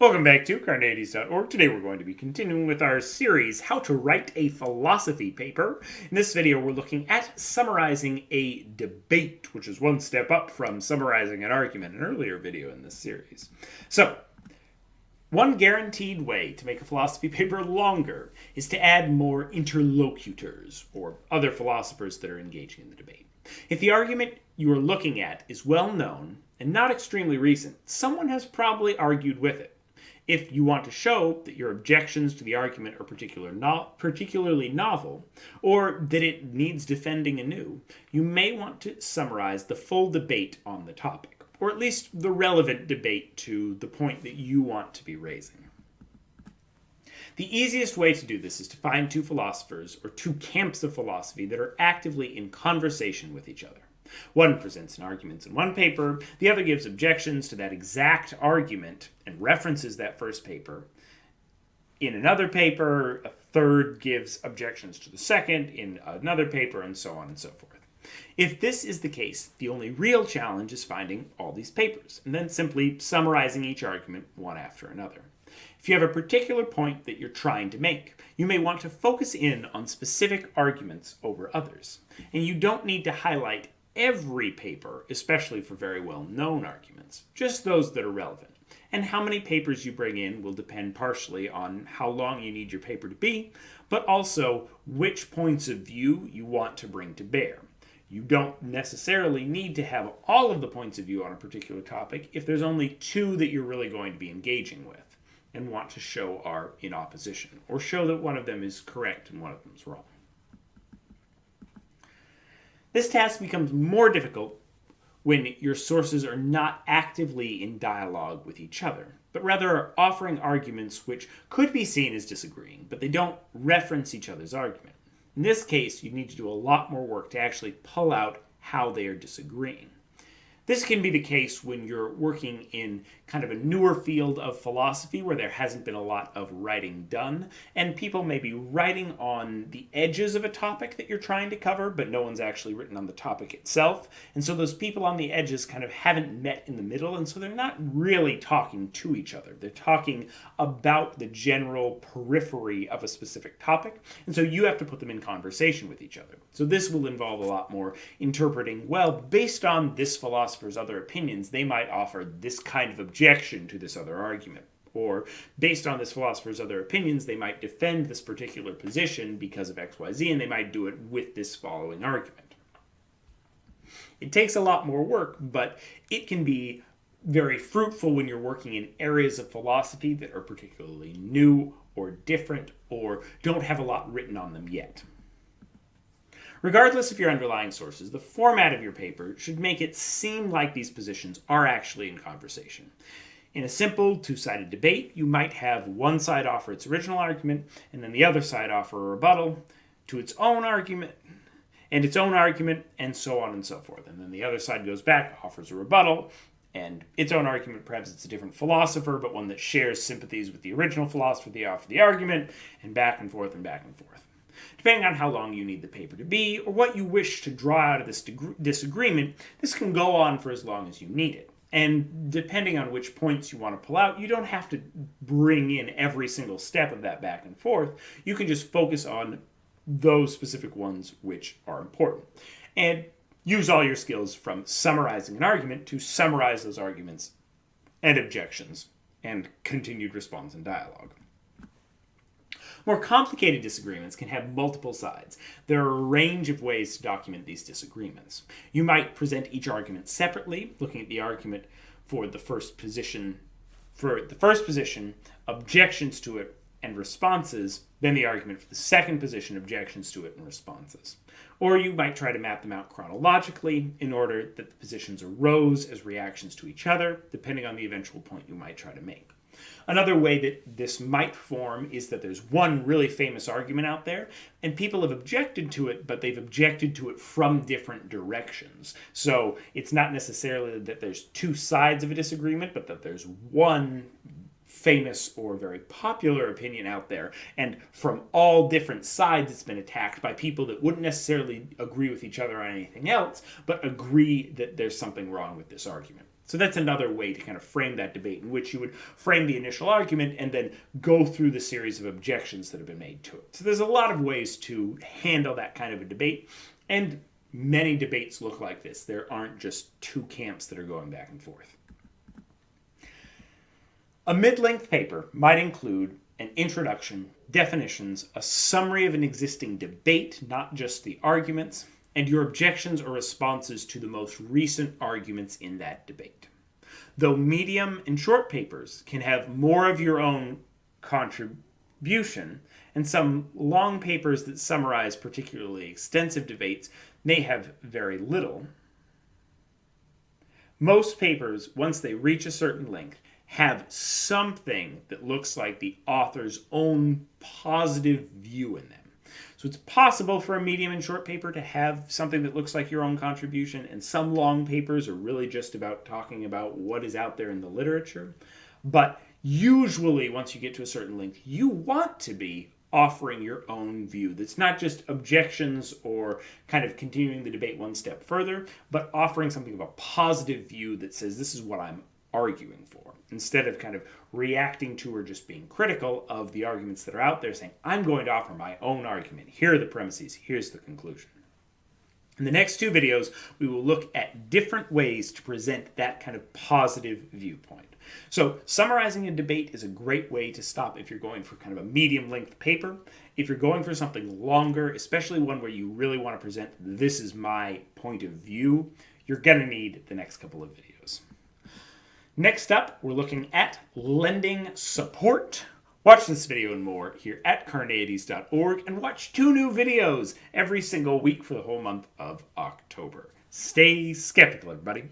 Welcome back to Carneades.org. Today we're going to be continuing with our series, How to Write a Philosophy Paper. In this video we're looking at summarizing a debate, which is one step up from summarizing an argument, an earlier video in this series. So, one guaranteed way to make a philosophy paper longer is to add more interlocutors, or other philosophers that are engaging in the debate. If the argument you are looking at is well known and not extremely recent, someone has probably argued with it. If you want to show that your objections to the argument are particularly novel, or that it needs defending anew, you may want to summarize the full debate on the topic, or at least the relevant debate to the point that you want to be raising. The easiest way to do this is to find two philosophers, or two camps of philosophy, that are actively in conversation with each other. One presents an argument in one paper, the other gives objections to that exact argument and references that first paper. In another paper, a third gives objections to the second in another paper, and so on and so forth. If this is the case, the only real challenge is finding all these papers, and then simply summarizing each argument one after another. If you have a particular point that you're trying to make, you may want to focus in on specific arguments over others, and you don't need to highlight every paper, especially for very well-known arguments, just those that are relevant. And how many papers you bring in will depend partially on how long you need your paper to be, but also which points of view you want to bring to bear. You don't necessarily need to have all of the points of view on a particular topic if there's only two that you're really going to be engaging with and want to show are in opposition, or show that one of them is correct and one of them is wrong. This task becomes more difficult when your sources are not actively in dialogue with each other, but rather are offering arguments which could be seen as disagreeing, but they don't reference each other's argument. In this case, you need to do a lot more work to actually pull out how they are disagreeing. This can be the case when you're working in kind of a newer field of philosophy where there hasn't been a lot of writing done, and people may be writing on the edges of a topic that you're trying to cover, but no one's actually written on the topic itself. And so those people on the edges kind of haven't met in the middle, and so they're not really talking to each other. They're talking about the general periphery of a specific topic, and so you have to put them in conversation with each other. So this will involve a lot more interpreting, well, based on this philosopher's other opinions, they might offer this kind of objection to this other argument. Or, based on this philosopher's other opinions, they might defend this particular position because of XYZ, and they might do it with this following argument. It takes a lot more work, but it can be very fruitful when you're working in areas of philosophy that are particularly new or different or don't have a lot written on them yet. Regardless of your underlying sources, the format of your paper should make it seem like these positions are actually in conversation. In a simple two-sided debate, you might have one side offer its original argument, and then the other side offer a rebuttal to its own argument, and its own argument, and so on and so forth. And then the other side goes back, offers a rebuttal, and its own argument, perhaps it's a different philosopher, but one that shares sympathies with the original philosopher, they offer the argument, and back and forth and back and forth. Depending on how long you need the paper to be, or what you wish to draw out of this disagreement, this can go on for as long as you need it. And depending on which points you want to pull out, you don't have to bring in every single step of that back and forth. You can just focus on those specific ones which are important. And use all your skills from summarizing an argument to summarize those arguments and objections and continued response and dialogue. More complicated disagreements can have multiple sides. There are a range of ways to document these disagreements. You might present each argument separately, looking at the argument for the first position, objections to it, and responses, then the argument for the second position, objections to it, and responses. Or you might try to map them out chronologically in order that the positions arose as reactions to each other, depending on the eventual point you might try to make. Another way that this might form is that there's one really famous argument out there, and people have objected to it, but they've objected to it from different directions. So it's not necessarily that there's two sides of a disagreement, but that there's one famous or very popular opinion out there, and from all different sides it's been attacked by people that wouldn't necessarily agree with each other on anything else, but agree that there's something wrong with this argument. So that's another way to kind of frame that debate, in which you would frame the initial argument and then go through the series of objections that have been made to it. So there's a lot of ways to handle that kind of a debate, and many debates look like this. There aren't just two camps that are going back and forth. A mid-length paper might include an introduction, definitions, a summary of an existing debate, not just the arguments, and your objections or responses to the most recent arguments in that debate. Though medium and short papers can have more of your own contribution, and some long papers that summarize particularly extensive debates may have very little, most papers, once they reach a certain length, have something that looks like the author's own positive view in them. So it's possible for a medium and short paper to have something that looks like your own contribution, and some long papers are really just about talking about what is out there in the literature. But usually, once you get to a certain length, you want to be offering your own view. That's not just objections or kind of continuing the debate one step further, but offering something of a positive view that says, this is what I'm arguing for, instead of kind of reacting to or just being critical of the arguments that are out there, saying, I'm going to offer my own argument. Here are the premises. Here's the conclusion. In the next two videos, we will look at different ways to present that kind of positive viewpoint. So summarizing a debate is a great way to stop if you're going for kind of a medium-length paper. If you're going for something longer, especially one where you really want to present, this is my point of view, you're going to need the next couple of videos. Next up, we're looking at lending support. Watch this video and more here at Carneades.org, and watch 2 new videos every single week for the whole month of October. Stay skeptical, everybody.